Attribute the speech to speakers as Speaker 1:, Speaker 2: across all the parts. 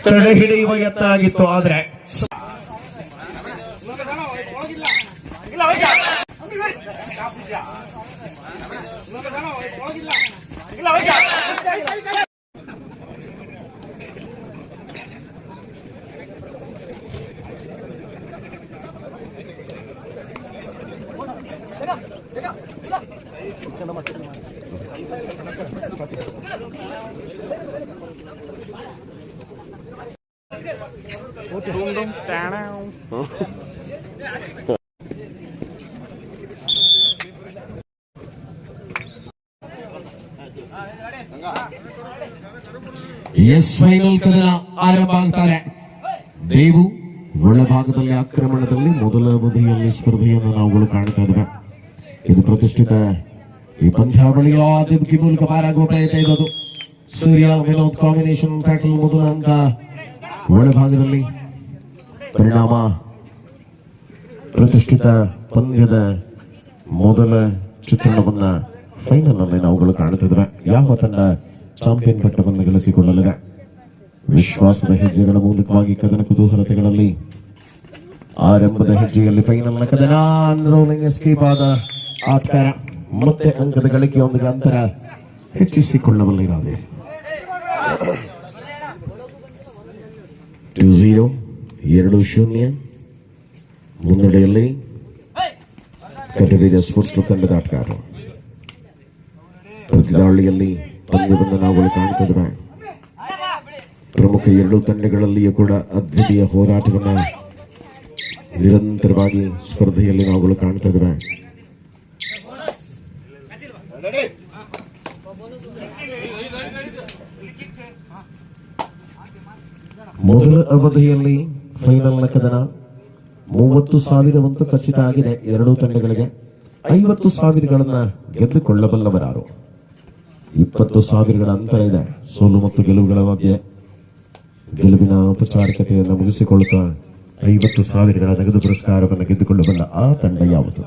Speaker 1: ತಡೆ ಹಿಡಿಯುವ ಯತ್ನ ಆಗಿತ್ತು, ಆದ್ರೆ ಎಸ್ ಫೈನಲ್ ಕದನ ಆರಂಭ ಆಗ್ತಾರೆ. ದೇವು ಒಳಭಾಗದಲ್ಲಿ ಆಕ್ರಮಣದಲ್ಲಿ ಮೊದಲ ಅವಧಿಯಲ್ಲಿ ಸ್ಪರ್ಧೆಯನ್ನು ನಾವುಗಳು ಕಾಣ್ತಾ ಇದ್ದೇವೆ. ಇದು ಪ್ರತಿಷ್ಠಿತ ಈ ಪಂದ್ಯಾವಳಿಯ ದಿಬ್ಬಿ ಮೂಲಕ ಪಾರಾಗುವ ಪ್ರಯತ್ನ ಇರೋದು. ಸೂರ್ಯ ವಿನೋದ್ ಕಾಂಬಿನೇಷನ್ ಟ್ಯಾಕಲ್ ಮೊದಲ ಅಂಕ ಒಳಭಾಗದಲ್ಲಿ. ಪರಿಣಾಮ ಪ್ರತಿಷ್ಠಿತ ಪಂದ್ಯದ ಮೊದಲ ಚಿತ್ರಣವನ್ನ ಫೈನಲ್ ನಲ್ಲಿ ನಾವುಗಳು ಕಾಣುತ್ತಿದ್ದೇವೆ. ಯಾವ ತಂಡ ಚಾಂಪಿಯನ್ ಪಟ್ಟವನ್ನು ಗಳಿಸಿಕೊಳ್ಳಲಿದೆ? ವಿಶ್ವಾಸದ ಹೆಜ್ಜೆಗಳ ಮೂಲಕವಾಗಿ ಕದನ ಕುತೂಹಲತೆಗಳಲ್ಲಿ ಆರಂಭದ ಹೆಜ್ಜೆಯಲ್ಲಿ ಫೈನಲ್ ನ ಕದನ. ರೋಲಿಂಗ್ ಎಸ್ಕೇಪ್ ಆದ ಆಟಗಾರ ಮತ್ತೆ ಅಂಕದ ಗಳಿಕೆಯೊಂದಿಗೆ ಅಂತರ ಹೆಚ್ಚಿಸಿಕೊಳ್ಳಬಲ್ಲಿರಾದೆ. 2-0 2-0 ಮುನ್ನಡೆಯಲ್ಲಿ ಕಟಬೀರ ಸ್ಪೋರ್ಟ್ಸ್ ಕ್ಲಬ್ ತಂಡದ ಆಟಗಾರರು. ಪ್ರತಿದಾಳಿಯಲ್ಲಿ ಪಂದ್ಯವನ್ನು ನಾವುಗಳು ಕಾಣುತ್ತಿದ್ದೇವೆ. ಪ್ರಮುಖ ಎರಡೂ ತಂಡಗಳಲ್ಲಿಯೂ ಕೂಡ ಅದ್ವಿತೀಯ ಹೋರಾಟವನ್ನು ನಿರಂತರವಾಗಿ ಸ್ಪರ್ಧೆಯಲ್ಲಿ ನಾವುಗಳು ಕಾಣುತ್ತಿದ್ದೇವೆ. ಮೊದಲ ಅವಧಿಯಲ್ಲಿ ಫೈನಲ್ ನ ಕದನ 30,000 ಒಂದು ಖಚಿತ ಆಗಿದೆ. ಎರಡೂ ತಂಡಗಳಿಗೆ 50,000 ಗೆದ್ದುಕೊಳ್ಳಬಲ್ಲವರಾರು. 20,000 ಅಂತರ ಇದೆ. ಸೋಲು ಮತ್ತು ಗೆಲುವುಗಳ ಮಧ್ಯೆ ಗೆಲುವಿನ ಔಪಚಾರಿಕತೆಯನ್ನು ಮುಗಿಸಿಕೊಳ್ಳುತ್ತಾ 50,000 ನಗದು ಪುರಸ್ಕಾರವನ್ನು ಗೆದ್ದುಕೊಳ್ಳಬಲ್ಲ ಆ ತಂಡ ಯಾವುದು?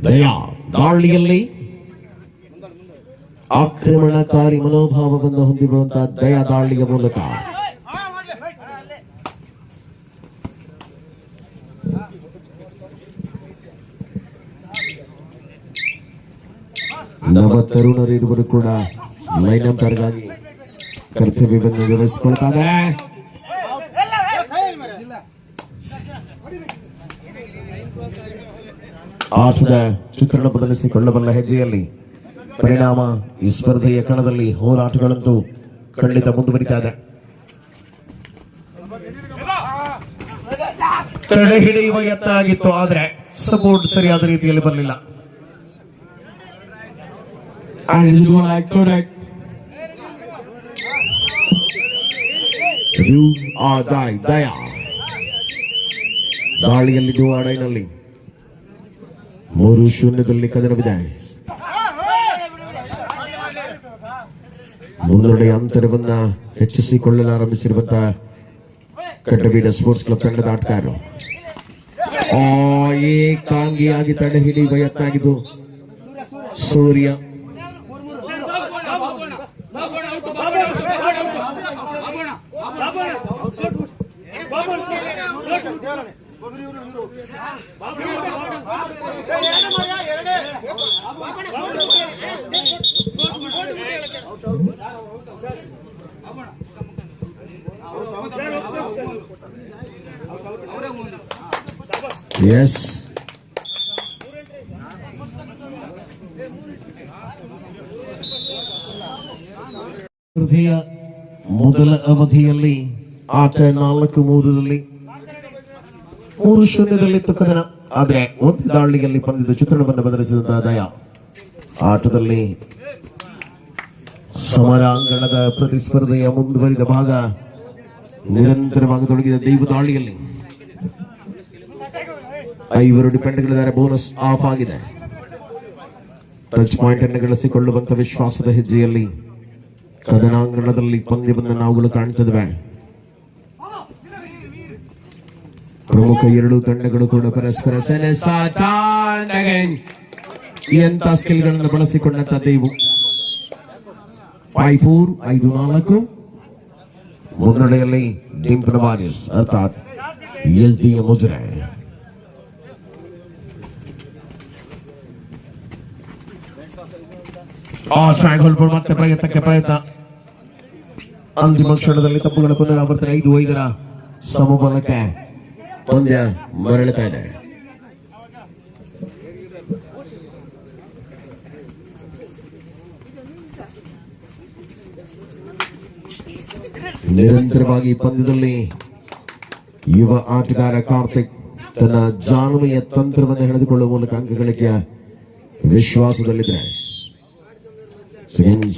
Speaker 1: ದಯಾ ದಾಳಿಯಲ್ಲಿ ಆಕ್ರಮಣಕಾರಿ ಮನೋಭಾವವನ್ನು ಹೊಂದಿರುವಂತಹ ದಯಾ ದಾಳಿಯ ಮೂಲಕ ನವ ತರುಣರಿರುವರು ಕೂಡ ಲೈನ್ ಅಂಪೈರ್ಗಾಗಿ ಕರ್ತವ್ಯವನ್ನು ನಿರ್ವಹಿಸಿಕೊಳ್ತಾ ಇದ್ದಾರೆ. ಆಟದ ಚಿತ್ರಣ ಬದಲಿಸಿಕೊಳ್ಳಬಲ್ಲ ಹೆಜ್ಜೆಯಲ್ಲಿ ಪರಿಣಾಮ ಈ ಸ್ಪರ್ಧೆಯ ಕಣದಲ್ಲಿ ಹೋರಾಟಗಳಂತೂ ಖಂಡಿತ ಮುಂದುವರಿತಾ ಇದೆ. ತಡೆ ಹಿಡಿಯುವ ಯತ್ನ ಆಗಿತ್ತು, ಆದ್ರೆ ಸಪೋರ್ಟ್ ಸರಿಯಾದ ರೀತಿಯಲ್ಲಿ ಬರಲಿಲ್ಲ. ದಯಾ ದಾಳಿಯಲ್ಲಿ ಡ್ಯೂಆಡೈನಲ್ಲಿ 3-0 ಕದನವಿದೆ. ಮುನ್ನಡೆಯ ಅಂತರವನ್ನ ಹೆಚ್ಚಿಸಿಕೊಳ್ಳಲಾರಂಭಿಸಿರುವಂತಹ ಕಟಬೀಡ ಸ್ಪೋರ್ಟ್ಸ್ ಕ್ಲಬ್ ತಂಡದ ಆಟಗಾರರು ಏಕಾಂಗಿಯಾಗಿ ತಡೆ ಹಿಡಿಯುವ ಯತ್ನ ಆಗಿದ್ದು ಸೂರ್ಯ. Yes. ಮೊದಲ ಅವಧಿಯಲ್ಲಿ ಆಟ 4-3 3-0 ಕದನ. ಆದ್ರೆ ಒಂದು ದಾಳಿಯಲ್ಲಿ ಪಂದ್ಯದ ಚಿತ್ರಣವನ್ನು ಬದಲಿಸಿದಂತಹ ದಯಾ ಆಟದಲ್ಲಿ ಸಮರಾಂಗಣದ ಪ್ರತಿಸ್ಪರ್ಧೆಯ ಮುಂದುವರಿದ ಭಾಗ ನಿರಂತರವಾಗಿ ತೊಡಗಿದ ದೈವ ದಾಳಿಯಲ್ಲಿ 5 ಡಿಪೆಂಡ್ಗಳಿದ್ದಾರೆ. ಬೋನಸ್ ಆಫ್ ಆಗಿದೆ. ಟಚ್ ಪಾಯಿಂಟ್ ಅನ್ನು ಗಳಿಸಿಕೊಳ್ಳುವಂತ ವಿಶ್ವಾಸದ ಹೆಜ್ಜೆಯಲ್ಲಿ ಕದನಾಂಗಣದಲ್ಲಿ ಪಂದ್ಯವನ್ನು ನಾವುಗಳು ಕಾಣ್ತಿದ್ದೇವೆ. ಪ್ರಮುಖ ಎರಡೂ ತಂಡಗಳು ಕೂಡ ಪರಸ್ಪರ ಎಂತ ಸ್ಕಿಲ್ಗಳನ್ನು ಬಳಸಿಕೊಂಡಂತದ್ದು ಇವು. 5-4 5-4 ಮುನ್ನಡೆಯಲ್ಲಿ ಡಿಂಪಲ್ ವಾರಿಯರ್ಸ್ ಅರ್ಥಾತ್ ಎಸ್ಡಿಎ ಮುಜರೆ. ಮತ್ತೆ ಪ್ರಯತ್ನ ಅಂತಿಮ ಕ್ಷಣದಲ್ಲಿ ತಪ್ಪುಗಳ ಪುನರಾವರ್ತನೆ. 5-5 ಸಮಬಲಕ್ಕೆ ಪಂದ್ಯ ಮರಳುತ್ತಾ ಇದೆ. ನಿರಂತರವಾಗಿ ಪಂದ್ಯದಲ್ಲಿ ಯುವ ಆಟಗಾರ ಕಾರ್ತಿಕ್ ತನ್ನ ಜಾನುಮೆಯ ತಂತ್ರವನ್ನು ಹೆಣೆದುಕೊಳ್ಳುವ ಮೂಲಕ ಅಂಕಗಳಿಗೆ ವಿಶ್ವಾಸದಲ್ಲಿದ್ದಾರೆ.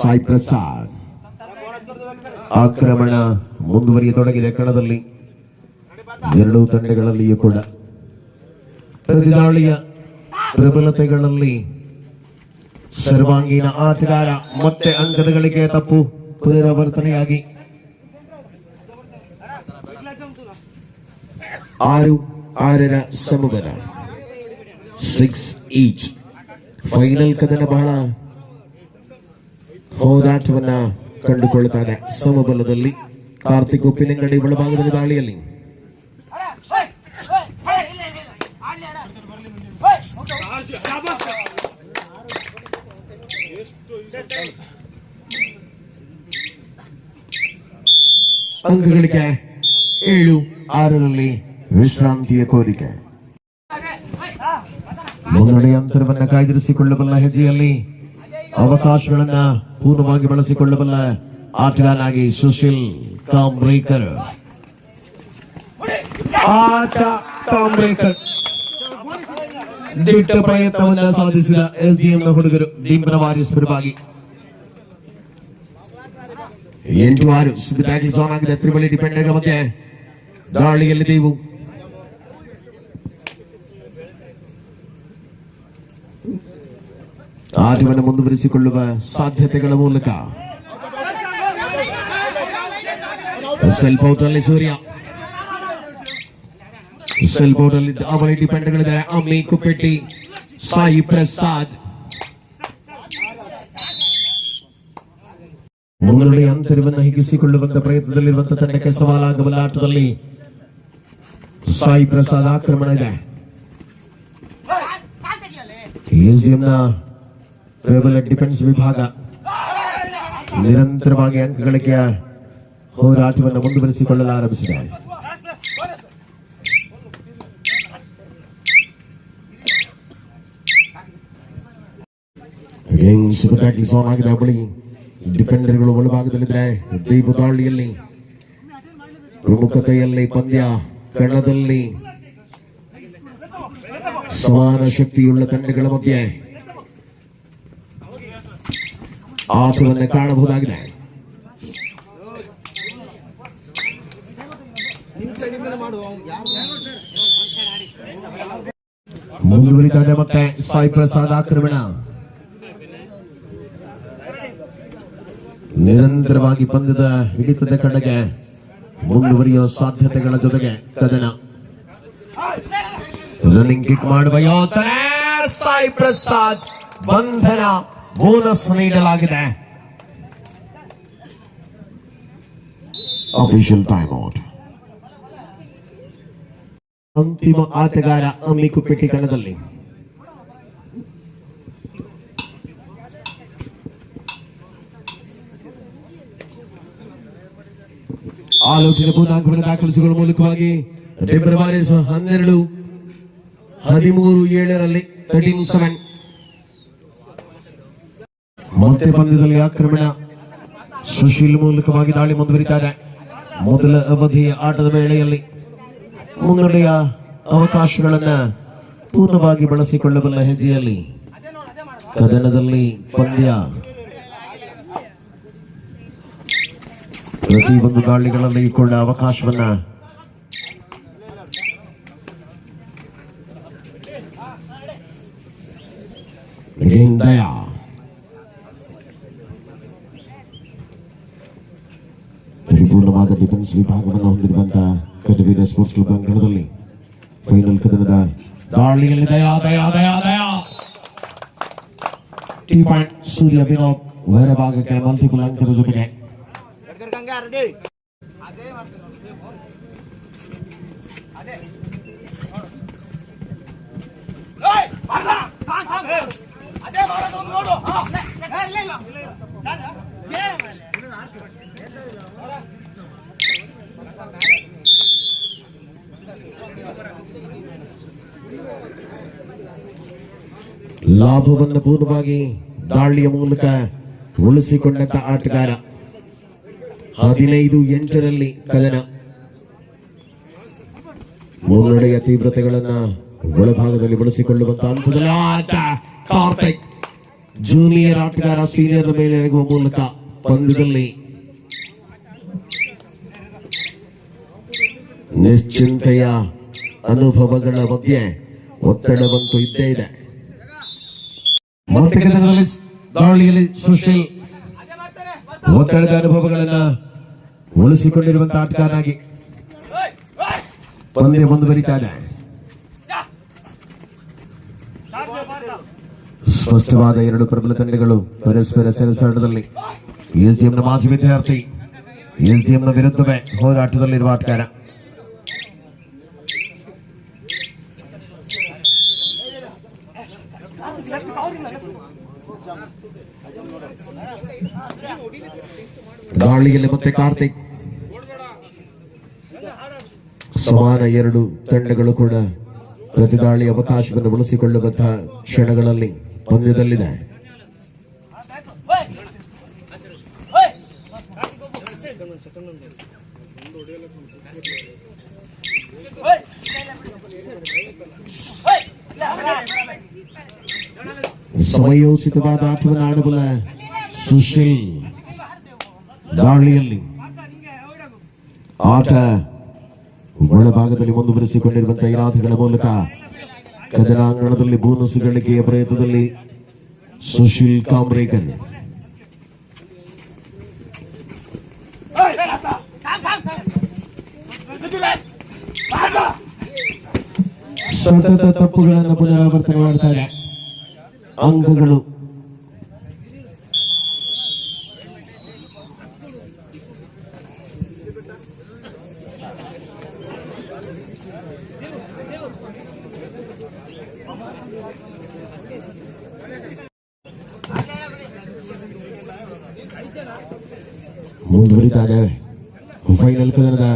Speaker 1: ಸಾಯಿ ಪ್ರಸಾದ್ ಆಕ್ರಮಣ ಮುಂದುವರಿಯತೊಡಗಿದೆ ಕಣದಲ್ಲಿ. ಎರಡೂ ತಂಡಗಳಲ್ಲಿಯೂ ಕೂಡ ಪ್ರತಿದಾಳಿಯ ಪ್ರಬಲತೆಗಳಲ್ಲಿ ಸರ್ವಾಂಗೀಣ ಆಟಗಾರ ಮತ್ತೆ ಅಂಕಗಳಿಗೆ ತಪ್ಪು ಪುನರಾವರ್ತನೆಯಾಗಿ 6-6 ಸಮಬಲ 6 ಈಚ್. ಫೈನಲ್ ಕದನ ಬಹಳ ಹೋರಾಟವನ್ನ ಕಂಡುಕೊಳ್ಳುತ್ತಾರೆ. ಸಮಬಲದಲ್ಲಿ ಕಾರ್ತಿಕ್ ಉಪ್ಪಿನಂಗಡಿ ಒಳಭಾಗದಲ್ಲಿ ದಾಳಿಯಲ್ಲಿ ಅಂಕಗಳಿಗೆ 7-6 ವಿಶ್ರಾಂತಿಯ ಕೋರಿಕೆ. ಮುನ್ನಡೆಯ ಅಂತರವನ್ನ ಕಾಯ್ದಿರಿಸಿಕೊಳ್ಳಬಲ್ಲ ಹೆಜ್ಜೆಯಲ್ಲಿ ಅವಕಾಶಗಳನ್ನ ಪೂರ್ಣವಾಗಿ ಬಳಸಿಕೊಳ್ಳಬಲ್ಲ ಆಟಗಾರನಾಗಿ ಸುಶೀಲ್ ಕಾಂಬ್ರೇಕರ್. ದಿಟ್ಟ ಪ್ರಯತ್ನವನ್ನ ಸಾಧಿಸಿದ ಎಸ್ಡಿಎಂ ನ ಹುಡುಗರು ಡಿಂಪಲ್ ವಾರಿಯರ್ಸ್ ಪರವಾಗಿ 8-6 ಆನ್ ಆಗಿದೆ. ತ್ರಿಬಲಿ ಡಿಪೆಂಡೆಂಟ್ ಮಧ್ಯೆ ದಾಳಿಯಲ್ಲಿ ನೀವು ಆಟವನ್ನು ಮುಂದುವರಿಸಿಕೊಳ್ಳುವ ಸಾಧ್ಯತೆಗಳ ಮೂಲಕ ಸೆಲ್ಫ್ ಔಟ್ ಅಲ್ಲಿ ಸೂರ್ಯ, ಸೆಲ್ಫ್ ಔಟ್ ಅಲ್ಲಿ ಅವಳಿ ಡಿಪೆಂಡ್ಗಳಿದ್ದಾರೆ. ಅಮ್ಮಿ ಕುಪ್ಪೆಟ್ಟಿ, ಸಾಯಿ ಪ್ರಸಾದ್. ಮುನ್ನಡೆಯ ಅಂತರವನ್ನು ಹಿಗ್ಗಿಸಿಕೊಳ್ಳುವಂತ ಪ್ರಯತ್ನದಲ್ಲಿರುವಂತಹ ತಂಡಕ್ಕೆ ಸವಾಲಾಗಬಲ್ಲ ಆಟದಲ್ಲಿ ಸಾಯಿ ಪ್ರಸಾದ್ ಆಕ್ರಮಣ ಇದೆ. ಎಸ್ಡಿಎಂನ ಪ್ರಬಲ ಡಿಫೆನ್ಸ್ ವಿಭಾಗ ನಿರಂತರವಾಗಿ ಅಂಕಗಳಿಗೆ ಹೋರಾಟವನ್ನು ಮುಂದುವರಿಸಿಕೊಳ್ಳಲು ಆರಂಭಿಸಿದೆ. ಬಳಿ ಡಿಫೆಂಡರ್ಗಳು ಒಳಭಾಗದಲ್ಲಿದ್ದಾರೆ. ದೈವ ದಾಳಿಯಲ್ಲಿ ಪ್ರಮುಖತೆಯಲ್ಲಿ ಪಂದ್ಯ ಕಣದಲ್ಲಿ ಸಮಾನ ಶಕ್ತಿಯುಳ್ಳ ತಂಡಗಳ ಮಧ್ಯೆ ಆಟವನ್ನು ಕಾಣಬಹುದಾಗಿದೆ. ಮುಂದುವರಿತಾರೆ ಮತ್ತೆ ಸಾಯಿ ಪ್ರಸಾದ್ ಆಕ್ರಮಣ. ನಿರಂತರವಾಗಿ ಪಂದ್ಯದ ಹಿಡಿತದ ಕಡೆಗೆ ಮುಂದುವರಿಯುವ ಸಾಧ್ಯತೆಗಳ ಜೊತೆಗೆ ಕದನ. ರನ್ನಿಂಗ್ ಕಿಕ್ ಮಾಡುವ ಯೋಚನೆ. ಸಾಯಿ ಪ್ರಸಾದ್ ಬಂಧನ, ಬೋನಸ್ ನೀಡಲಾಗಿದೆ. Official time out. ಅಂತಿಮ ಆಟಗಾರ ಅಮ್ಮಿ ಕುಪ್ಪೆಟ್ಟಿ ಕಣದಲ್ಲಿ. ಆಲೋಟಿನ ಪೂರ್ಣಾಂಕವನ್ನು ದಾಖಲಿಸಿಕೊಳ್ಳುವ ಮೂಲಕವಾಗಿ ಡಿಂಪಲ್ ವಾರಿಯರ್ಸ್ 12-13 13-7 ಮತ್ತೆ ಪಂದ್ಯದಲ್ಲಿ ಆಕ್ರಮಣ. ಸುಶೀಲ್ ಮೂಲಕವಾಗಿ ದಾಳಿ ಮುಂದುವರಿತಾರೆ. ಮೊದಲ ಅವಧಿಯ ಆಟದ ವೇಳೆಯಲ್ಲಿ ಮುನ್ನಡೆಯ ಅವಕಾಶಗಳನ್ನ ಪೂರ್ಣವಾಗಿ ಬಳಸಿಕೊಳ್ಳಬಲ್ಲ ಹೆಜ್ಜೆಯಲ್ಲಿ ಕದನದಲ್ಲಿ ಪಂದ್ಯ ಪ್ರತಿಯೊಂದು ದಾಳಿಗಳಲ್ಲಿ ಕೊಂಡ ಅವಕಾಶವನ್ನ ದಯ ಪರಿಪೂರ್ಣವಾದ ಡಿಫೆನ್ಸ್ ವಿಭಾಗವನ್ನು ಹೊಂದಿರುವಂತಹ ಕಟವೀರ ಸ್ಪೋರ್ಟ್ಸ್ ಕ್ಲಬ್ ಅಂಗಣದಲ್ಲಿ ಫೈನಲ್ ಕದನದ ದಾಳಿಯಲ್ಲಿ ದಯಾ ದಯಾ ದಯಾ ದಯಾ ಟೀ ಪಾಯಿಂಟ್ ಸೂರ್ಯ ವಿನೋದ್ ಹೊರ ಭಾಗಕ್ಕೆ ಮಲ್ಟಿಪಲ್ ಅಂಕದ ಜೊತೆಗೆ ಲಾಭವನ್ನು ಪೂರ್ಣವಾಗಿ ದಾಳಿಯ ಮೂಲಕ ಉಳಿಸಿಕೊಂಡಂತ ಆಟಗಾರ 15-8 ಕದನ ಮುನ್ನಡೆಯ ತೀವ್ರತೆಗಳನ್ನ ಒಳಭಾಗದಲ್ಲಿ ಬಳಸಿಕೊಳ್ಳುವಂತಹ ಹಂತದಲ್ಲಿ ಕಾರ್ತಿಕ್ ಜೂನಿಯರ್ ಆಟಗಾರ ಸೀನಿಯರ್ ಮೇಲೆ ಎರಗುವ ಮೂಲಕ ಪಂದ್ಯದಲ್ಲಿ ನಿಶ್ಚಿಂತೆಯ ಅನುಭವಗಳ ಮಧ್ಯೆ ಒತ್ತಡವಂತೂ ಇದ್ದೇ ಇದೆ. ಮತ್ತೆ ಕದನದಲ್ಲಿ ದಾಳಿಯಲ್ಲಿ ಸುಶೀಲ್ ಒತ್ತಡದ ಅನುಭವಗಳನ್ನ ಉಳಿಸಿಕೊಂಡಿರುವಂತಹ ಆಟಗಾರನಾಗಿ ಪಂದ್ಯ ಮುಂದುವರಿತಾ ಇದೆ. ಸ್ಪಷ್ಟವಾದ 2 ಪ್ರಬಲ ತಂಡಗಳು ಪರಸ್ಪರ ಸೆಣಸಾಟದಲ್ಲಿ ಎಸ್ಡಿಎಂನ ಮಾಜಿ ವಿದ್ಯಾರ್ಥಿ ಎಸ್ಡಿಎಂನ ವಿರುದ್ಧವೇ ಹೋರಾಟದಲ್ಲಿರುವ ಆಟಗಾರ ದಾಳಿಯಲ್ಲಿ ಮತ್ತೆ ಕಾರ್ತಿಕ್ ಸಮಾನ 2 ತಂಡಗಳು ಕೂಡ ಪ್ರತಿದಾಳಿ ಅವಕಾಶವನ್ನು ಬಳಸಿಕೊಳ್ಳುವಂತಹ ಕ್ಷಣಗಳಲ್ಲಿ ಪಂದ್ಯದಲ್ಲಿದೆ. ಸಮಯೋಚಿತವಾದ ಆಟವನ್ನು ಆಡಬಲ್ಲ ಸುಶೀಲ್ ದಾಳಿಯಲ್ಲಿ ಆಟ ಒಳಭಾಗದಲ್ಲಿ ಮುಂದುವರಿಸಿಕೊಂಡಿರುವಂತಹ ಇರಾದಿಗಳ ಮೂಲಕ ಕದನಾಂಗಣದಲ್ಲಿ ಬೋನಸ್ ಗಳಿಕೆಯ ಪ್ರಯತ್ನದಲ್ಲಿ ಸುಶೀಲ್ ಕಾಮ್ರೇಕರ್ ಸತತ ತಪ್ಪುಗಳನ್ನು ಪುನರಾವರ್ತನೆ ಮಾಡ್ತಾರೆ. ಅಂಕಗಳು ಮುಂದುವರಿತಾ ಇದೆ. ಫೈನಲ್ ಕದನದ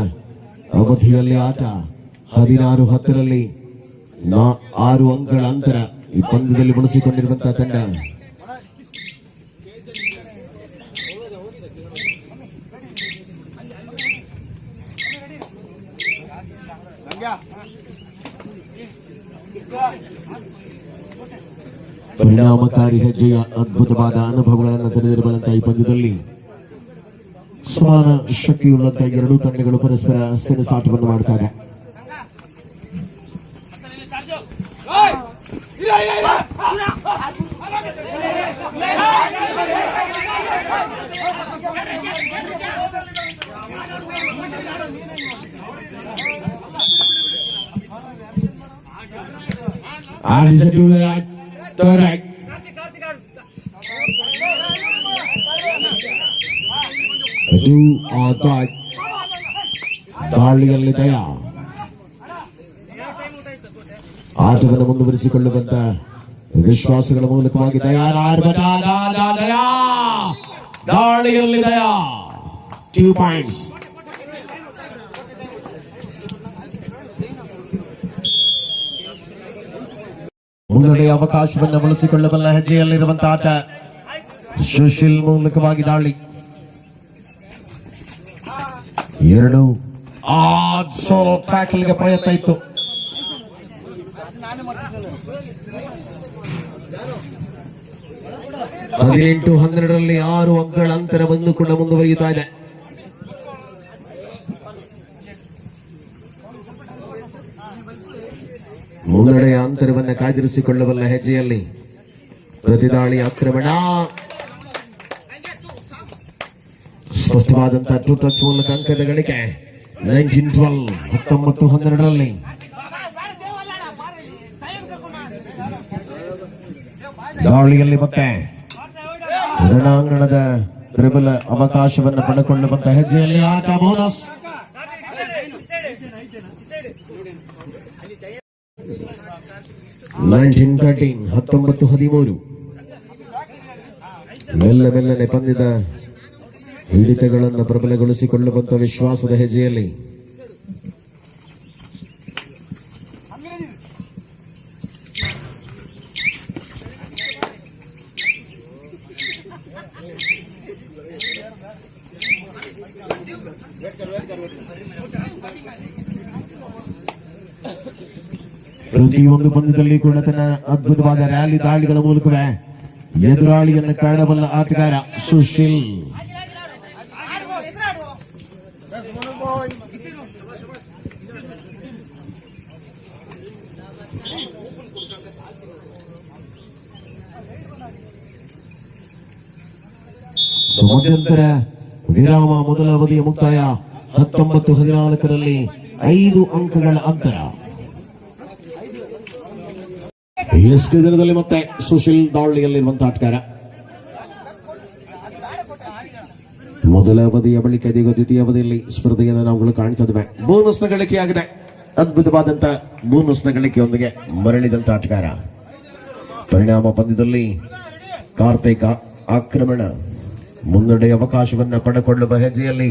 Speaker 1: ಅವಧಿಯಲ್ಲಿ ಆಟ 16-10ರಲ್ಲಿ 6 ಅಂಕಗಳ ಅಂತರ ಈ ಪಂದ್ಯದಲ್ಲಿ ಬಳಸಿಕೊಂಡಿರುವಂತಹ ತಂಡ ಪರಿಣಾಮಕಾರಿ ಹೆಜ್ಜೆಯ ಅದ್ಭುತವಾದ ಅನುಭವಗಳನ್ನು ತೆರೆದಿರುವಂತಹ ಈ ಪಂದ್ಯದಲ್ಲಿ ಸಮಾನ ಶಕ್ತಿಯುಳ್ಳಂತಹ 2 ತಂಡಗಳು ಪರಸ್ಪರ ಸೆಣಸಾಟವನ್ನು ಮಾಡ್ತಾರೆ. ದಾಳಿಯಲ್ಲಿ ದಯಾ ಆಟವನ್ನು ಮುಂದುವರಿಸಿಕೊಳ್ಳುವಂತ ವಿಶ್ವಾಸಗಳ ಮೂಲಕವಾಗಿ ದಾಳಿಯಲ್ಲಿ ದಯಾ 2 ಪಾಯಿಂಟ್ಸ್. ಮುನ್ನಡೆಯ ಅವಕಾಶವನ್ನು ಬಳಸಿಕೊಳ್ಳಬಲ್ಲ ಹೆಜ್ಜೆಯಲ್ಲಿರುವಂತಹ ಆಟ ಸುಶೀಲ್ ಮೂಲಕವಾಗಿ ದಾಳಿ 2 ಸೋಲೋ ಟ್ಯಾಕಲ್ಗೆ ಪ್ರಯತ್ನ ಇತ್ತು. ಹದಿನೆಂಟು 12ರಲ್ಲಿ 6 ಅಂಕಗಳ ಅಂತರ ಬಂದು ಕೂಡ ಮುಂದುವರಿಯುತ್ತಾ ಇದೆ. ಮುನ್ನಡೆಯ ಅಂತರವನ್ನು ಕಾಯ್ದಿರಿಸಿಕೊಳ್ಳಬಲ್ಲ ಹೆಜ್ಜೆಯಲ್ಲಿ ಪ್ರತಿದಾಳಿ ಆಕ್ರಮಣ ಸ್ಪಷ್ಟವಾದಂತಹ 2 ಟಚ್ ಮೂಲಕ ಅಂಕದ ಗಳಿಕೆ 19-12 19-12ರಲ್ಲಿ ದಾಳಿಯಲ್ಲಿ ಮತ್ತೆ ರಣಾಂಗಣದ ಪ್ರಬಲ ಅವಕಾಶವನ್ನು ಪಡೆದುಕೊಳ್ಳುವಂತ ಹೆಜ್ಜೆಯಲ್ಲಿ ಆಟ ಬೋನಸ್. ಹತ್ತೊಂಬತ್ತು 13 ಮೆಲ್ಲನೆ ಪಂದ್ಯದ ಹಿಡಿತಗಳನ್ನು ಪ್ರಬಲಗೊಳಿಸಿಕೊಳ್ಳುವಂತ ವಿಶ್ವಾಸದ ಹೆಜ್ಜೆಯಲ್ಲಿ ಪ್ರತಿಯೊಂದು ಪಂದ್ಯದಲ್ಲಿ ಕೂಡ ತನ್ನ ಅದ್ಭುತವಾದ ರ್ಯಾಲಿ ದಾಳಿಗಳ ಮೂಲಕವೇ ಎದುರಾಳಿಯನ್ನು ಕಾಣಬಲ್ಲ ಆಟಗಾರ ಸುಶೀಲ್. ಮಧ್ಯಂತರ ವಿರಾಮ, ಮೊದಲ ಅವಧಿಯ ಮುಕ್ತಾಯ 19-14 5 ಅಂಕಗಳ ಅಂತರ. ಎಷ್ಟು ದಿನದಲ್ಲಿ ಮತ್ತೆ ಸುಶೀಲ್ ದಾಳಿಯಲ್ಲಿರುವಂತಹ ಆಟಗಾರ. ಮೊದಲ ಅವಧಿಯ ಬಳಿಕ ಇದೀಗ ದ್ವಿತೀಯ ಅವಧಿಯಲ್ಲಿ ಸ್ಪರ್ಧೆಯನ್ನು ನಾವುಗಳು ಕಾಣ್ತಾ ಇದ್ದೇವೆ. ಬೋನಸ್ನ ಗಳಿಕೆಯಾಗಿದೆ. ಅದ್ಭುತವಾದಂತ ಬೋನಸ್ನ ಗಳಿಕೆಯೊಂದಿಗೆ ಮರಳಿದಂತ ಆಟಗಾರ. ಪರಿಣಾಮ ಪಂದ್ಯದಲ್ಲಿ ಕಾರ್ತಿಕ ಆಕ್ರಮಣ ಮುನ್ನಡೆಯ ಅವಕಾಶವನ್ನ ಪಡೆದುಕೊಳ್ಳುವ ಹೆಜ್ಜೆಯಲ್ಲಿ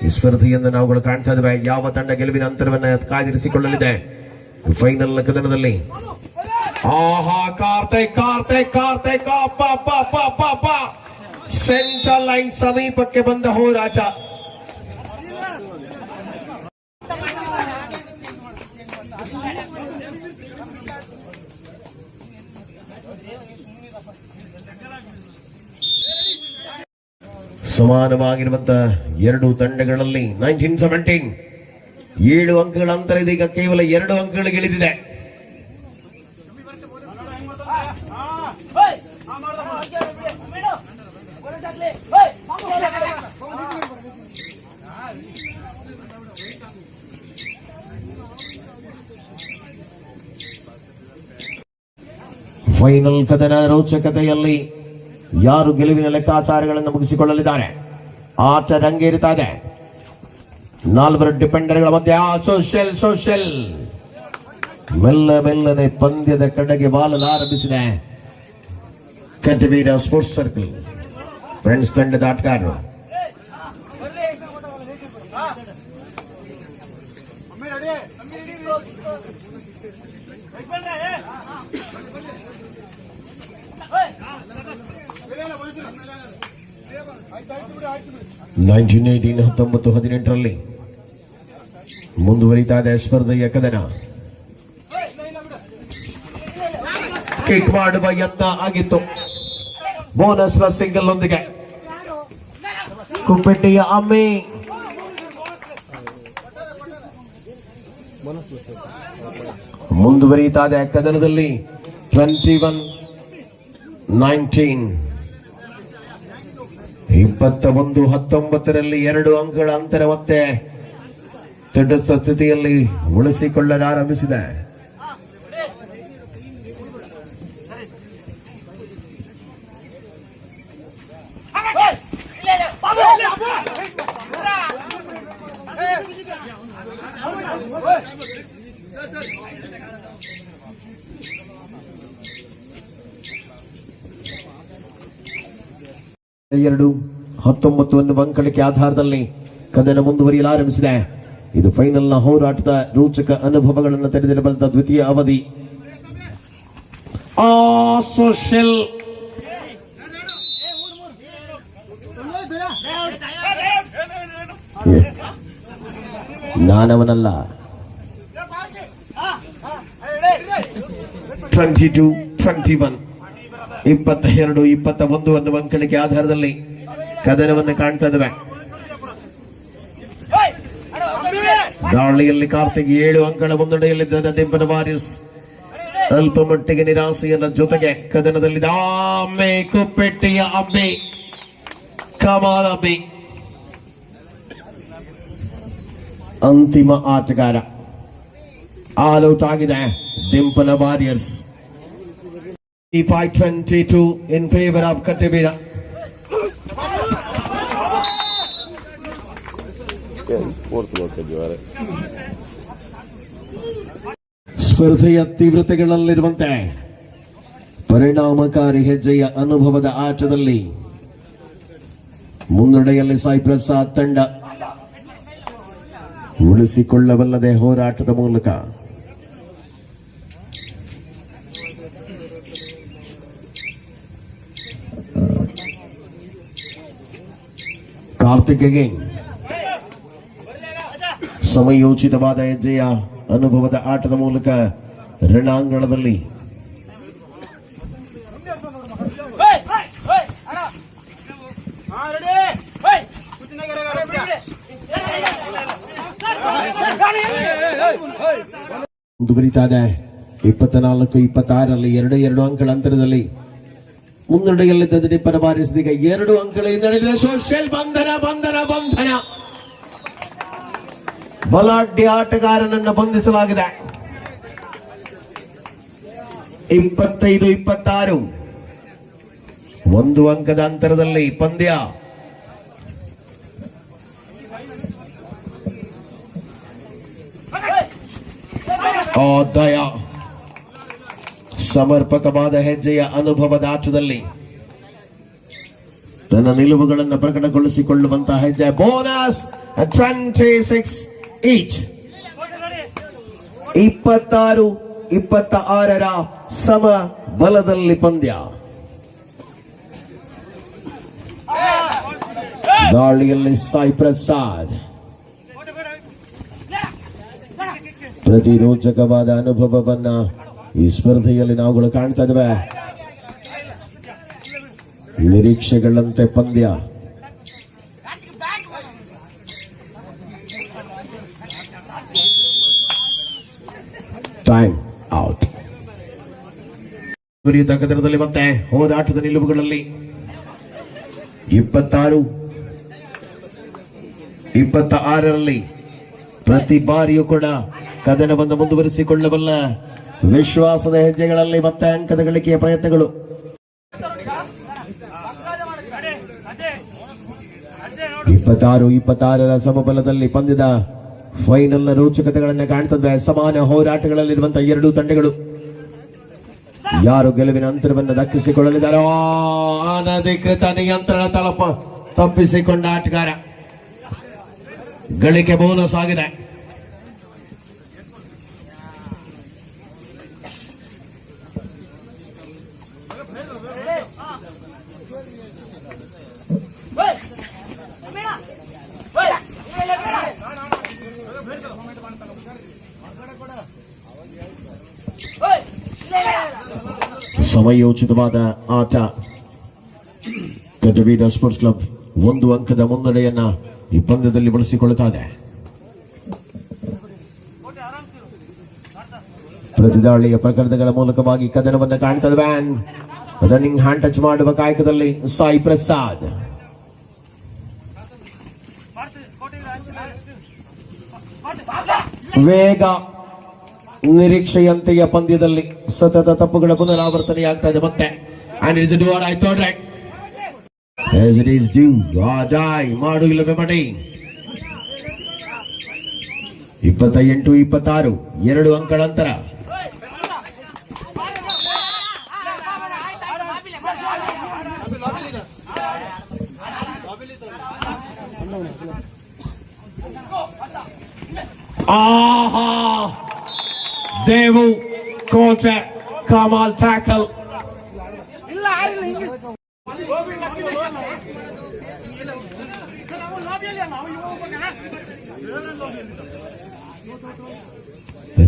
Speaker 1: ಈ ಸ್ಪರ್ಧೆಯನ್ನು ನಾವುಗಳು ಕಾಣ್ತಾ ಇದ್ದೇವೆ. ಯಾವ ತಂಡ ಗೆಲುವಿನ ಅಂತರವನ್ನ ಕಾಯ್ದಿರಿಸಿಕೊಳ್ಳಲಿದೆ ಫೈನಲ್ ಕದನದಲ್ಲಿ? ಆಹಾ, ಕಾರ್ತಿಕ್ ಸೆಂಟ್ರಲ್ ಲೈನ್ ಸಮೀಪಕ್ಕೆ ಬಂದ ಹೋರಾಟ. ಸಮಾನವಾಗಿರುವಂತಹ ಎರಡು ತಂಡಗಳಲ್ಲಿ 19-17 7 ಅಂಕಗಳ ಅಂತರ ಇದೀಗ ಕೇವಲ 2 ಅಂಕಗಳಿಗೆ ಇಳಿದಿದೆ. ಫೈನಲ್ ಕದನ ರೋಚಕತೆಯಲ್ಲಿ ಯಾರು ಗೆಲುವಿನ ಲೆಕ್ಕಾಚಾರಗಳನ್ನು ಮುಗಿಸಿಕೊಳ್ಳಲಿದ್ದಾರೆ? ಆಟ ರಂಗೇರುತ್ತಾ ಇದೆ. 4 ಡಿಫೆಂಡರ್ಗಳ ಮಧ್ಯೆ ಸೋಷಲ್ ಮೆಲ್ಲನೆ ಪಂದ್ಯದ ಕಡೆಗೆ ಬಾಲಲಾರಂಭಿಸಿದೆ ಕಟವೀರ ಸ್ಪೋರ್ಟ್ಸ್ ಸರ್ಕಲ್ ಫ್ರೆಂಡ್ಸ್ ತಂಡದ ಆಟಗಾರರು. ರಲ್ಲಿ ಮುಂದುವರಿತಾ ಇದೆ ಸ್ಪರ್ಧೆಯ ಕದನ. ಕಿಕ್ ಮಾಡುವ ಯತ್ನ ಆಗಿತ್ತು. ಬೋನಸ್ ಪ್ಲಸ್ ಸಿಂಗಲ್ ಒಂದಿಗೆ ಕುಪ್ಪೆಟ್ಟಿಯ ಅಮ್ಮಿ ಮುಂದುವರಿತಾ ಇದೆ ಕದನದಲ್ಲಿ. 21-19 21-19 2 ಅಂಕಗಳ ಅಂತರ ಮತ್ತೆ ತಟಸ್ಥ ಸ್ಥಿತಿಯಲ್ಲಿ ಉಳಿಸಿಕೊಳ್ಳಲಾರಂಭಿಸಿದೆ. ಎರಡು 19 ಅಂಕಳಿಕೆ ಆಧಾರದಲ್ಲಿ ಕದನ ಮುಂದುವರಿಯಲಾರಂಭಿಸಿದೆ. ಇದು ಫೈನಲ್ನ ಹೋರಾಟದ ರೋಚಕ ಅನುಭವಗಳನ್ನು ತೆರೆದಿರಬಲ್ಲ ದ್ವಿತೀಯ ಅವಧಿ. ಸೋಷಲ್ ನಾನವನಲ್ಲ. 22-21 22-21 ಅಂಕಳಿಕೆ ಆಧಾರದಲ್ಲಿ ಕದನವನ್ನು ಕಾಣ್ತಾ ಇದ್ದೇವೆ. ದಾಳಿಯಲ್ಲಿ ಕಾರ್ತಿಕ್ 7 ಅಂಕಗಳ ಮುನ್ನಡೆಯಲ್ಲಿದ್ದ ಡಿಂಪನ ವಾರಿಯರ್ಸ್ ಅಲ್ಪ ಮಟ್ಟಿಗೆ ನಿರಾಸೆಯ ಜೊತೆಗೆ ಕದನದಲ್ಲಿ ಅಮ್ಮೆ ಕುಪ್ಪೆಟ್ಟಿಯ ಅಮ್ಮೆ ಕಮಾಲ್ ಅಮ್ಮೆ ಅಂತಿಮ ಆಟಗಾರ ಆಲ್ ಔಟ್ ಆಗಿದೆ ಡಿಂಪನ warriors. 5-22 in favor of Kattibira. ಸ್ಪರ್ಧೆಯ ತೀವ್ರತೆಗಳಲ್ಲಿರುವಂತೆ ಪರಿಣಾಮಕಾರಿ ಹೆಜ್ಜೆಯ ಅನುಭವದ ಆಟದಲ್ಲಿ ಮುನ್ನಡೆಯಲ್ಲಿ ಸಾಯಿ ಪ್ರಸಾದ್ ತಂಡ ಉಳಿಸಿಕೊಳ್ಳಬಲ್ಲದೆ ಹೋರಾಟದ ಮೂಲಕ ಕಾರ್ತಿಕ್ಗೆ ಸಮಯೋಚಿತವಾದ ಹೆಜ್ಜೆಯ ಅನುಭವದ ಆಟದ ಮೂಲಕ ರಣಾಂಗಣದಲ್ಲಿ ಮುಂದುವರಿತಾ ಇದೆ. 24-26 2 ಅಂಕಗಳ ಅಂತರದಲ್ಲಿ ಮುನ್ನಡೆಯಲ್ಲಿದ್ದ ದಿನಪರ ಬಾರಿಸಿದೀಗ 2 ಅಂಕಗಳ ಹಿನ್ನಡೆಯಿದೆ. ಸೋಷಿಯಲ್ ಬಂಧನ ಬಲಾಢ್ಯ ಆಟಗಾರನನ್ನು ಬಂಧಿಸಲಾಗಿದೆ. 25-26 1 ಅಂಕದ ಅಂತರದಲ್ಲಿ ಪಂದ್ಯ. ದಯ ಸಮರ್ಪಕವಾದ ಹೆಜ್ಜೆಯ ಅನುಭವದ ಆಟದಲ್ಲಿ ತನ್ನ ನಿಲುವುಗಳನ್ನು ಪ್ರಕಟಗೊಳಿಸಿಕೊಳ್ಳುವಂತಹ ಹೆಜ್ಜೆ. Bonus 26 each. 26-26 ಸಮ ಬಲದಲ್ಲಿ ಪಂದ್ಯ. ದಾಳಿಯಲ್ಲಿ ಸಾಯಿ ಪ್ರಸಾದ್. ಪ್ರತಿರೋಚಕವಾದ ಅನುಭವವನ್ನ ಈ ಸ್ಪರ್ಧೆಯಲ್ಲಿ ನಾವುಗಳು ಕಾಣ್ತಾ ಇದ್ದೇವೆ. ನಿರೀಕ್ಷೆಗಳಂತೆ ಪಂದ್ಯ. Time out. ಗುರಿಯುತ ಕದನದಲ್ಲಿ ಮತ್ತೆ ಹೋರಾಟದ ನಿಲುವುಗಳಲ್ಲಿ 26-26 ಪ್ರತಿ ಬಾರಿಯೂ ಕೂಡ ಕದನವನ್ನು ಮುಂದುವರಿಸಿಕೊಳ್ಳಬಲ್ಲ ವಿಶ್ವಾಸದ ಹೆಜ್ಜೆಗಳಲ್ಲಿ ಮತ್ತೆ ಅಂಕದ ಗಳಿಕೆಯ ಪ್ರಯತ್ನಗಳು. 26-26 ಸಮಬಲದಲ್ಲಿ ಪಂದ್ಯದ ಫೈನಲ್ ರೋಚಕತೆಗಳನ್ನು ಕಾಣ್ತದೆ. ಸಮಾನ ಹೋರಾಟಗಳಲ್ಲಿರುವಂತಹ 2 ತಂಡಗಳು ಯಾರು ಗೆಲುವಿನ ಅಂತರವನ್ನು ದಕ್ಕಿಸಿಕೊಳ್ಳಲಿದ್ದಾರೋ ಅನಧಿಕೃತ ನಿಯಂತ್ರಣ ತಪ್ಪಿಸಿಕೊಂಡ ಆಟಗಾರ ಗಳಿಕೆ ಬೋನಸ್ ಆಗಿದೆ. ಸಮಯೋಚಿತವಾದ ಆಟ. ಕಟಬೀರ ಸ್ಪೋರ್ಟ್ಸ್ ಕ್ಲಬ್ 1 ಅಂಕದ ಮುನ್ನಡೆಯನ್ನ ಈ ಪಂದ್ಯದಲ್ಲಿ ಬಳಸಿಕೊಳ್ಳುತ್ತದೆ. ಪ್ರತಿದಾಳಿಯ ಪ್ರಕರಣಗಳ ಮೂಲಕವಾಗಿ ಕದನವನ್ನು ಕಾಣ್ತದೆ. ವ್ಯಾನ್ ರನ್ನಿಂಗ್ ಹ್ಯಾಂಡ್ ಟಚ್ ಮಾಡುವ ಕಾಯಕದಲ್ಲಿ ಸಾಯಿ ಪ್ರಸಾದ್. ವೇಗ ನಿರೀಕ್ಷೆಯಂತೆಯ ಪಂದ್ಯದಲ್ಲಿ ಸತತ ತಪ್ಪುಗಳ ಪುನರಾವರ್ತನೆಯಾಗ್ತಾ ಇದೆ ಮತ್ತೆ. And it's a do or die third right. As it is due or die ಮಾಡು ಇಲ್ಲವೇ ಮಡಿ. 28-26 2 ಅಂಕಗಳ ಅಂತರ. ಆಹಾ ದೇವು ಕೋಚ ಕಮಾಲ್ ಟ್ಯಾಕಲ್.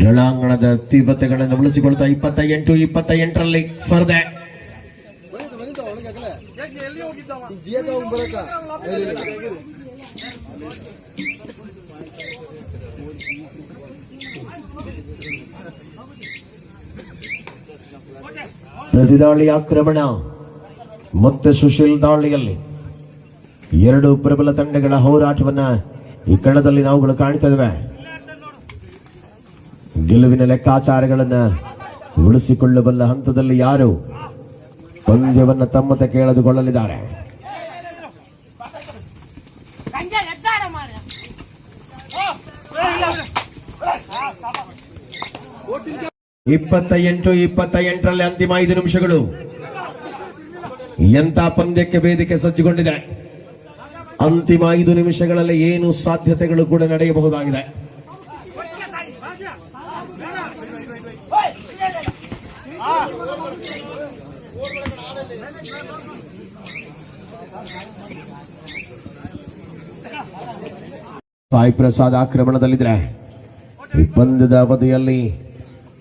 Speaker 1: ರಣಾಂಗಣದ ತೀವ್ರತೆಗಳನ್ನು ಉಳಿಸಿಕೊಳ್ತಾ 28-28 ಸ್ಪರ್ಧೆ. ಪ್ರತಿದಾಳಿ ಆಕ್ರಮಣ ಮತ್ತೆ ಸುಶೀಲ್ ದಾಳಿಯಲ್ಲಿ 2 ಪ್ರಬಲ ತಂಡಗಳ ಹೋರಾಟವನ್ನ ಈ ಕಣದಲ್ಲಿ ನಾವುಗಳು ಕಾಣ್ತಾ ಇದ್ದೇವೆ. ಗೆಲುವಿನ ಲೆಕ್ಕಾಚಾರಗಳನ್ನ ಉಳಿಸಿಕೊಳ್ಳಬಲ್ಲ ಹಂತದಲ್ಲಿ ಯಾರು ಪಂದ್ಯವನ್ನು ತಮ್ಮತೆ ಕೇಳೆದುಕೊಳ್ಳಲಿದ್ದಾರೆ. (28-28) ಅಂತಿಮ 5 ನಿಮಿಷಗಳು. ಎಂತ ಪಂದ್ಯಕ್ಕೆ ವೇದಿಕೆ ಸಜ್ಜುಗೊಂಡಿದೆ. ಅಂತಿಮ 5 ನಿಮಿಷಗಳಲ್ಲಿ ಏನು ಸಾಧ್ಯತೆಗಳು ಕೂಡ ನಡೆಯಬಹುದಾಗಿದೆ. ಸಾಯಿ ಪ್ರಸಾದ್ ಆಕ್ರಮಣದಲ್ಲಿದ್ರೆ ಈ ಪಂದ್ಯದ ಅವಧಿಯಲ್ಲಿ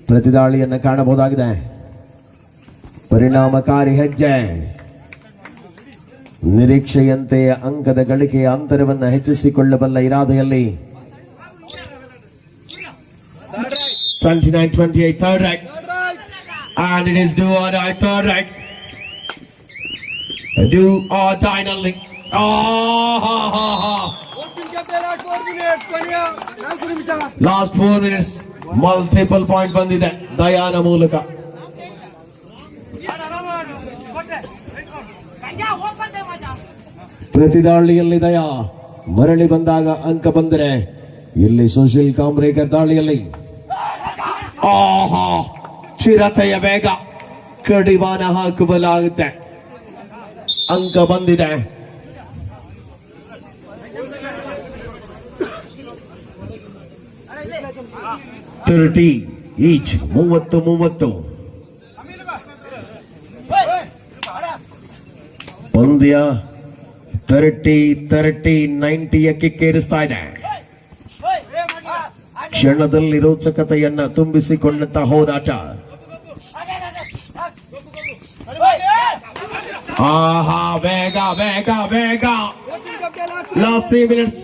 Speaker 1: ಪ್ರತಿದಾಳಿಯನ್ನು ಕಾಣಬಹುದಾಗಿದೆ. ಪರಿಣಾಮಕಾರಿ ಹೆಜ್ಜೆ, ನಿರೀಕ್ಷೆಯಂತೆ ಅಂಕದ ಗಳಿಕೆಯ ಅಂತರವನ್ನು ಹೆಚ್ಚಿಸಿಕೊಳ್ಳಬಲ್ಲ ಇರಾದೆಯಲ್ಲಿ 29-28 third right, and it is do or die third right, do or die ನಲ್ಲಿ ಲಾಸ್ಟ್ 4 minutes ಮಲ್ಟಿಪಲ್ ಪಾಯಿಂಟ್ ಬಂದಿದೆ ದಯಾನ ಮೂಲಕ. ಪ್ರತಿದಾಳಿಯಲ್ಲಿ ದಯಾ ಮರಳಿ ಬಂದಾಗ ಅಂಕ ಬಂದರೆ, ಇಲ್ಲಿ ಸುಶೀಲ್ ಕಾಂಬ್ರೇಕರ್ ದಾಳಿಯಲ್ಲಿ ಚಿರತೆಯ ವೇಗ ಕಡಿವಾಣ ಹಾಕಲಾಗುತ್ತೆ. ಅಂಕ ಬಂದಿದೆ. 30 ಈಚ್ 30 ಪಂದ್ಯ 30-90 ಕಿಕ್ಕೇರಿಸ್ತಾ ಇದೆ. ಕ್ಷಣದಲ್ಲಿ ರೋಚಕತೆಯನ್ನ ತುಂಬಿಸಿಕೊಂಡಂತ ಹೋರಾಟ. ವೇಗ ವೇಗ ವೇಗ. ಲಾಸ್ಟ್ 3 minutes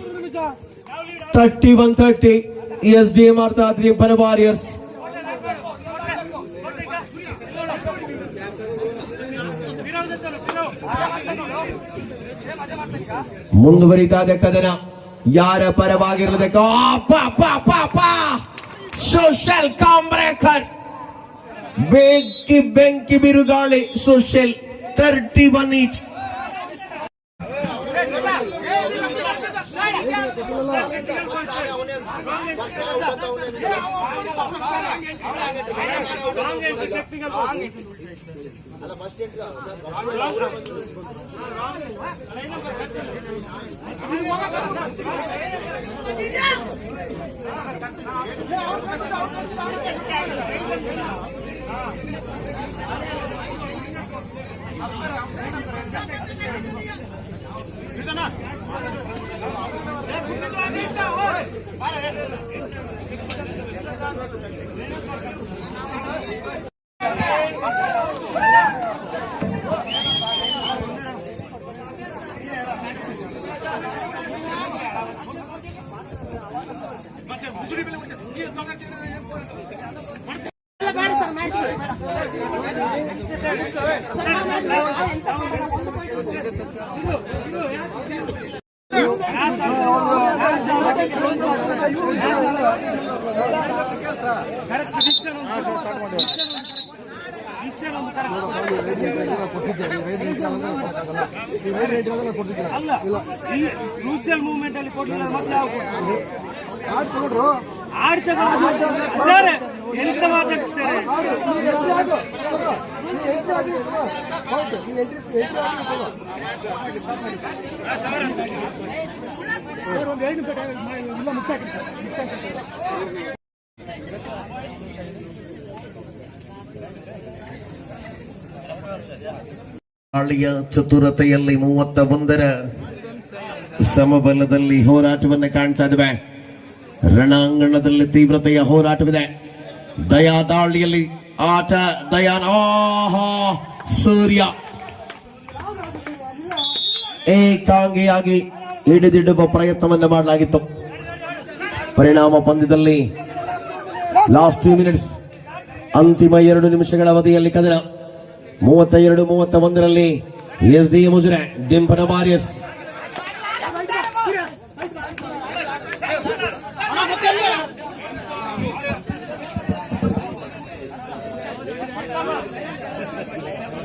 Speaker 1: 31-30 SDM ಅರ್ಥಾತ್ ರಿಂಪನ ವಾರಿಯರ್ಸ್. ಮುಂದುವರಿತಾದ ಕದನ ಯಾರ ಪರವಾಗಿರಬೇಕು. ಸುಶೀಲ್ ಕಾಂಬ್ರೇಕರ್ ಬೆಂಕಿ ಬಿರುಗಾಳಿ. ಸುಶೀಲ್ 31 ಈಚ್.
Speaker 2: ಕ್ರೂಷಿಯಲ್ ಮೂವ್ಮೆಂಟ್ ಅಲ್ಲಿ ಕೊಟ್ಟಿಲ್ಲ. ಮತ್ತೆ ಸರ್ ಎಂತ ಮಾತಾಡ್ತಾರೆ
Speaker 1: ದಾಳಿಯ ಚತುರತೆಯಲ್ಲಿ 31 ಸಮಬಲದಲ್ಲಿ ಹೋರಾಟವನ್ನು ಕಾಣ್ತಾ ಇದ್ದೇವೆ. ರಣಾಂಗಣದಲ್ಲಿ ತೀವ್ರತೆಯ ಹೋರಾಟವಿದೆ. ದಯಾ ದಾಳಿಯಲ್ಲಿ ಆಟ. ದಯಾನ್ ಸೂರ್ಯ ಏಕಾಂಗಿಯಾಗಿ ಹಿಡಿದಿಡುವ ಪ್ರಯತ್ನವನ್ನು ಮಾಡಲಾಗಿತ್ತು. ಪರಿಣಾಮ ಪಂದ್ಯದಲ್ಲಿ ಲಾಸ್ಟ್ 2 minutes ಅಂತಿಮ 2 ನಿಮಿಷಗಳ ಅವಧಿಯಲ್ಲಿ ಕದನ 32-31 SDM ಮುಜರೆ ಡಿಂಪನ ವಾರಿಯರ್ಸ್.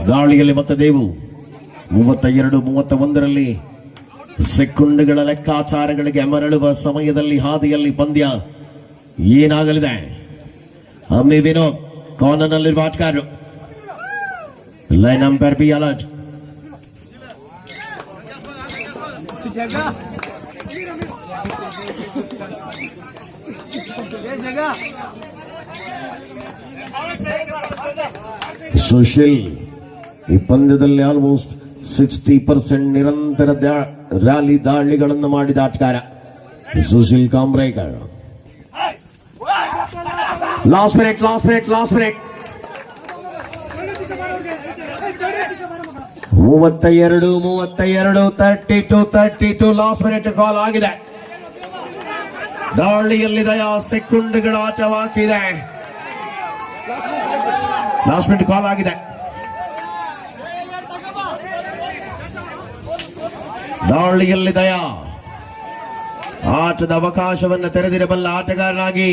Speaker 1: ದಾಳಿಯಲ್ಲಿ ಮತ್ತೆ ದೇವು 32-31 ಸೆಕೆಂಡ್ಗಳ ಲೆಕ್ಕಾಚಾರಗಳಿಗೆ ಮರಳುವ ಸಮಯದಲ್ಲಿ ಹಾದಿಯಲ್ಲಿ ಪಂದ್ಯ ಏನಾಗಲಿದೆ. ಅಮ್ಮಿ ವಿನೋದ್ ಕಾರ್ನರ್ನಲ್ಲಿರುವ ಆಟಗಾರರು. Line umpire be alert. Sushil ಈ ಪಂದ್ಯದಲ್ಲಿ ಆಲ್ಮೋಸ್ಟ್ 60% ನಿರಂತರ ರ್ಯಾಲಿ ದಾಳಿಗಳನ್ನು ಮಾಡಿದ ಆಟಗಾರ Sushil Kambrekar. Last minute 32 last minute call ಆಗಿದೆ. ದಾಳಿಯಲ್ಲಿ ದಯಾ ಸೆಕೆಂಡ್ಗಳ ಆಟವಾಗಿದೆ. ಲಾಸ್ಟ್ ಮಿನಿಟ್ ಕಾಲ್ ಆಗಿದೆ. ದಾಳಿಯಲ್ಲಿ ದಯಾ ಆಟದ ಅವಕಾಶವನ್ನು ತೆರೆದಿರಬಲ್ಲ ಆಟಗಾರನಾಗಿ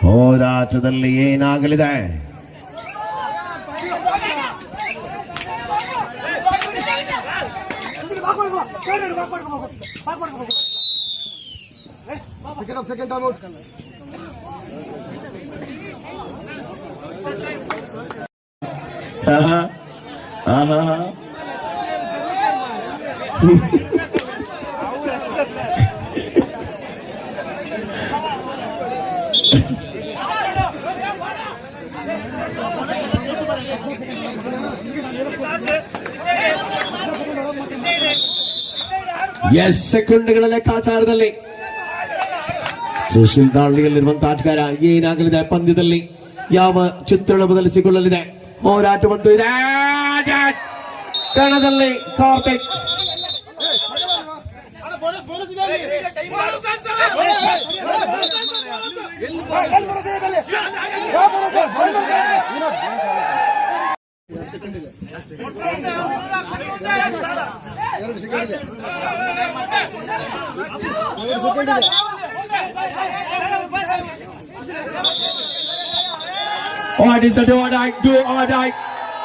Speaker 1: ಹೋರಾಟದಲ್ಲಿ ಏನಾಗಲಿದೆ. ಎಸ್ ಸೆಕೆಂಡ್ಗಳ ಲೆಕ್ಕಾಚಾರದಲ್ಲಿ ಸುಶೀಲ್ ದಾಳಿಯಲ್ಲಿರುವಂತಹ ಆಟಗಾರ ಏನಾಗಲಿದೆ ಪಂದ್ಯದಲ್ಲಿ ಯಾವ ಚಿತ್ರಣ ಬದಲಿಸಿಕೊಳ್ಳಲಿದೆ. ಹೋರಾಟವಂತೂ ಇದೆ ಕಣದಲ್ಲಿ. Karthik It is a do or die.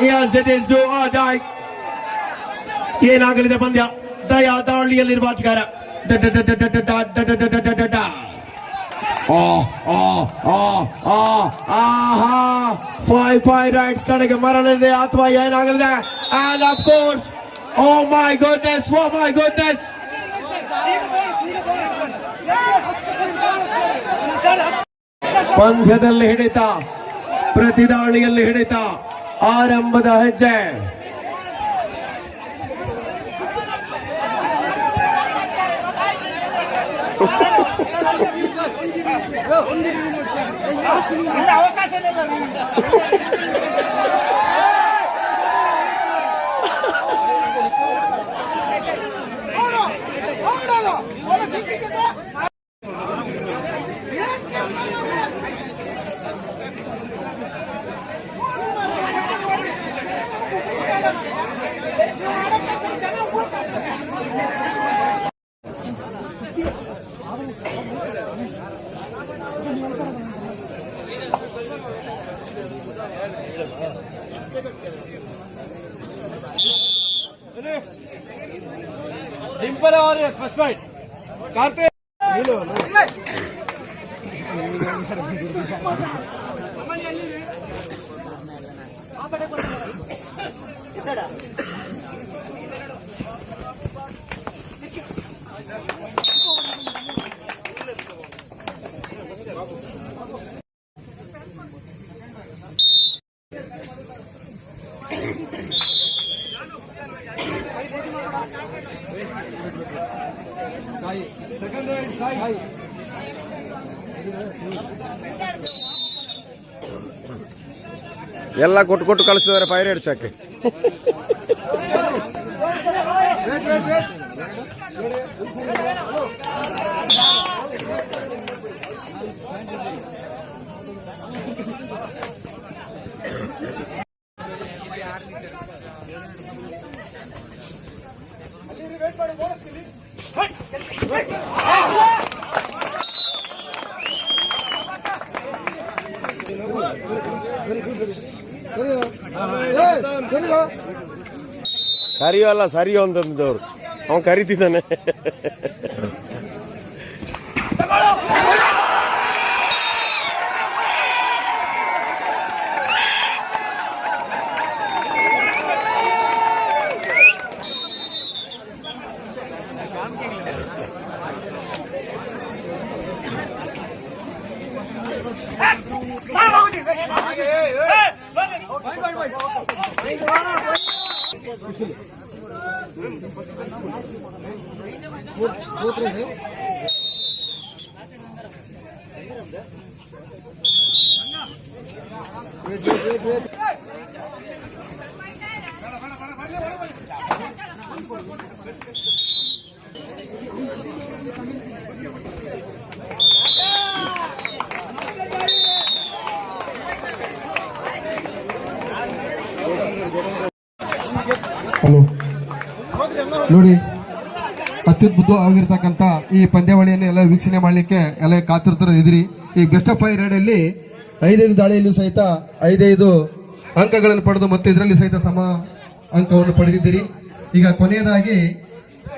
Speaker 1: Yes, it is do or die. ಏನಾಗಲಿದೆ ಪಂದ್ಯ. ದಯಾ ದಾಳಿಯಲ್ಲಿರುವ ಆಟಗಾರ. ಫೈವ್ ರೈಟ್ಸ್ ಕಡೆಗೆ ಮರಳಿದೆ ಅಥವಾ ಏನಾಗಲಿದೆ. And of course, oh my goodness. ಪಂದ್ಯದಲ್ಲಿ ಹಿಡಿತ, ಪ್ರತಿ ದಾಳಿಯಲ್ಲಿ ಹಿಡಿತ, ಆರಂಭದ ಹೆಜ್ಜೆ.
Speaker 2: सिंपल और फर्स्ट फाइट कार्तिक
Speaker 3: ಎಲ್ಲ ಕೊಟ್ಟು ಕಳಿಸಿದ್ದಾರೆ ಫೈರ್ ಹಿಡ್ಸಕ್ಕೆ. ಕರಿಯೋ ಅಲ್ಲ ಸರಿಯೋ ಅಂತಂದವ್ರು ಅವನು ಕರಿತಿದ್ದಾನೆ.
Speaker 4: ಹಲೋ ನೋಡಿ, ಅತ್ಯದ್ಭುತವಾಗಿರ್ತಕ್ಕಂಥ ಈ ಪಂದ್ಯಾವಳಿಯನ್ನು ಎಲ್ಲ ವೀಕ್ಷಣೆ ಮಾಡಲಿಕ್ಕೆ ಎಲ್ಲ ಕಾತಿರ್ತಾರೆ ಇದ್ರಿ. ಈ ಬೆಸ್ಟ್ ಆಫ್ 5 ರೈಡಲ್ಲಿ 5 ದಾಳಿಯಲ್ಲಿ ಸಹಿತ 5 ಅಂಕಗಳನ್ನು ಪಡೆದು ಮತ್ತು ಇದರಲ್ಲಿ ಸಹಿತ ಸಮ ಅಂಕವನ್ನು ಪಡೆದಿದ್ದೀರಿ. ಈಗ ಕೊನೆಯದಾಗಿ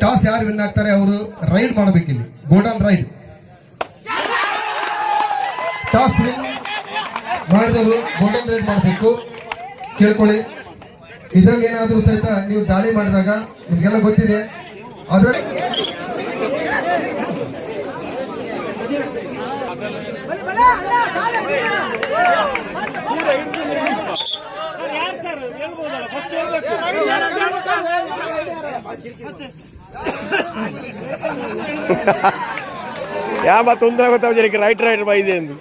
Speaker 4: ಟಾಸ್ ಯಾರು ವಿನ್ ಆಗ್ತಾರೆ ಅವರು ರೈಡ್ ಮಾಡಬೇಕಿಲ್ಲಿ, ಗೋಲ್ಡನ್ ರೈಡ್. ಟಾಸ್ ವಿನ್ ಮಾಡಿದವರು ಗೋಲ್ಡನ್ ರೈಡ್ ಮಾಡಬೇಕು, ಕೇಳ್ಕೊಳ್ಳಿ. ಇದರಲ್ಲಿ ಏನಾದರೂ ಸಹಿತ ನೀವು ದಾಳಿ ಮಾಡಿದಾಗ ನಿಮ್ಗೆಲ್ಲ ಗೊತ್ತಿದೆ. ಅದ್ರಲ್ಲಿ
Speaker 3: ಯಾವ ತೊಂದರೆ ಗೊತ್ತಾಗ ರೈಟ್ ರೈಟ್ ಬೈದೆ ಎಂದು